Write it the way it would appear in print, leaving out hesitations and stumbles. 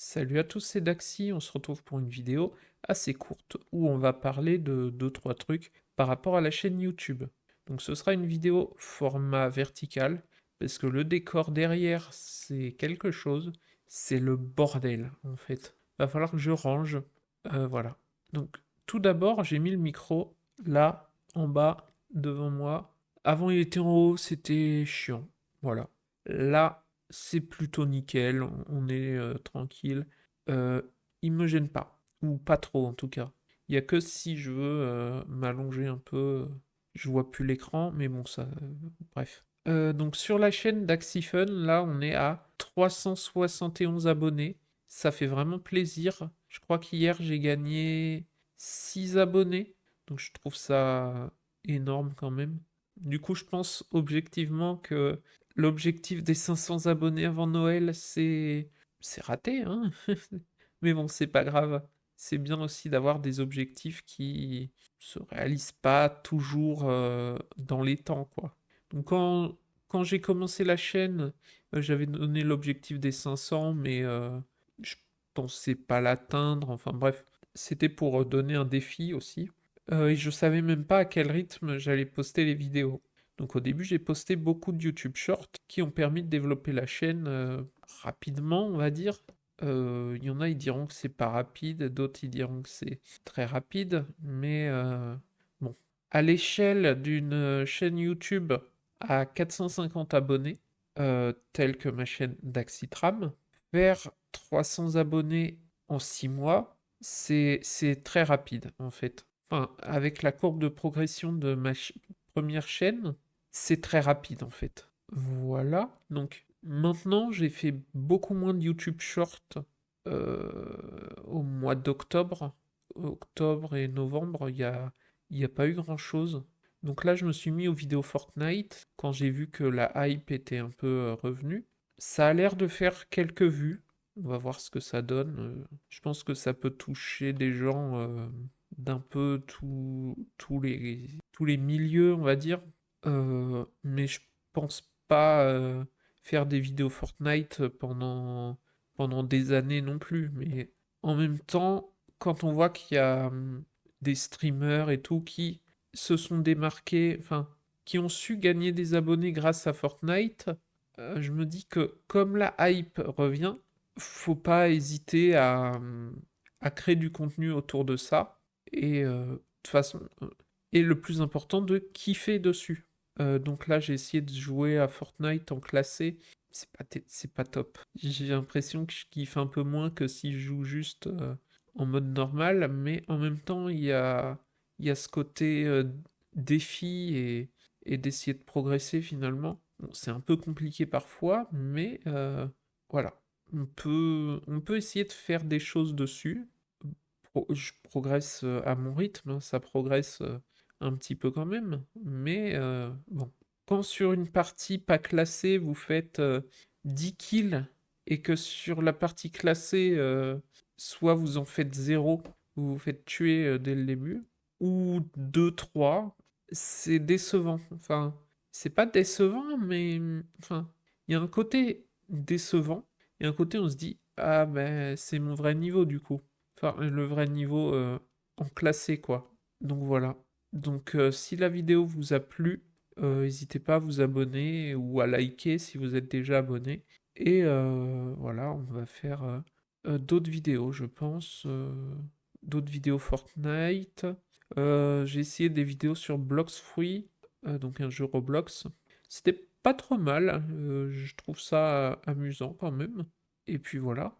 Salut à tous, c'est Daxi, on se retrouve pour une vidéo assez courte où on va parler de deux trois trucs par rapport à la chaîne YouTube. Donc ce sera une vidéo format vertical, parce que le décor derrière c'est quelque chose, c'est le bordel en fait. Va falloir que je range, voilà. Donc tout d'abord j'ai mis le micro là, en bas, devant moi. Avant il était en haut, c'était chiant, voilà. Là c'est plutôt nickel, on est tranquille. Euh, il me gêne pas, ou pas trop en tout cas. Il y a que si je veux m'allonger un peu, je vois plus l'écran, mais bon, ça. Bref. Donc sur la chaîne d'Axifun, là on est à 371 abonnés. Ça fait vraiment plaisir. Je crois qu'hier j'ai gagné 6 abonnés. Donc je trouve ça énorme quand même. Du coup, je pense objectivement que l'objectif des 500 abonnés avant Noël, c'est raté, hein. Mais bon, c'est pas grave. C'est bien aussi d'avoir des objectifs qui se réalisent pas toujours dans les temps, quoi. Donc quand j'ai commencé la chaîne, j'avais donné l'objectif des 500, mais je pensais pas l'atteindre. Enfin bref, c'était pour donner un défi aussi. Et je savais même pas à quel rythme j'allais poster les vidéos. Donc au début, j'ai posté beaucoup de YouTube Shorts qui ont permis de développer la chaîne rapidement, on va dire. Il y en a, ils diront que c'est pas rapide, d'autres, ils diront que c'est très rapide, mais bon. À l'échelle d'une chaîne YouTube à 450 abonnés, telle que ma chaîne d'Axitram, vers 300 abonnés en 6 mois, c'est très rapide en fait. Enfin, avec la courbe de progression de ma première chaîne, c'est très rapide en fait. Voilà. Donc maintenant, j'ai fait beaucoup moins de YouTube Short au mois d'octobre. Octobre et novembre, il y a pas eu grand-chose. Donc là, je me suis mis aux vidéos Fortnite quand j'ai vu que la hype était un peu revenue. Ça a l'air de faire quelques vues. On va voir ce que ça donne. Je pense que ça peut toucher des gens d'un peu tous les milieux, on va dire. Mais je pense pas faire des vidéos Fortnite pendant des années non plus. Mais en même temps, quand on voit qu'il y a des streamers et tout qui se sont démarqués, enfin, qui ont su gagner des abonnés grâce à Fortnite, je me dis que comme la hype revient, faut pas hésiter à créer du contenu autour de ça. Et de toute façon, et le plus important, de kiffer dessus. Donc là, j'ai essayé de jouer à Fortnite en classé. C'est pas top. J'ai l'impression que je kiffe un peu moins que si je joue juste en mode normal, mais en même temps, il y a ce côté défi et d'essayer de progresser finalement. Bon, c'est un peu compliqué parfois, mais voilà. On peut essayer de faire des choses dessus. Je progresse à mon rythme, hein, ça progresse un petit peu quand même, mais bon. Quand sur une partie pas classée, vous faites 10 kills et que sur la partie classée, soit vous en faites zéro, vous vous faites tuer dès le début, ou 2 3, c'est décevant. Enfin, c'est pas décevant, mais enfin, il y a un côté décevant et un côté on se dit, ah ben c'est mon vrai niveau du coup. Enfin, le vrai niveau en classé, quoi. Donc voilà. Donc si la vidéo vous a plu, n'hésitez pas à vous abonner ou à liker si vous êtes déjà abonné. Et voilà, on va faire d'autres vidéos, je pense. D'autres vidéos Fortnite. J'ai essayé des vidéos sur Blox Fruit, donc un jeu Roblox. C'était pas trop mal, je trouve ça amusant quand même. Et puis voilà.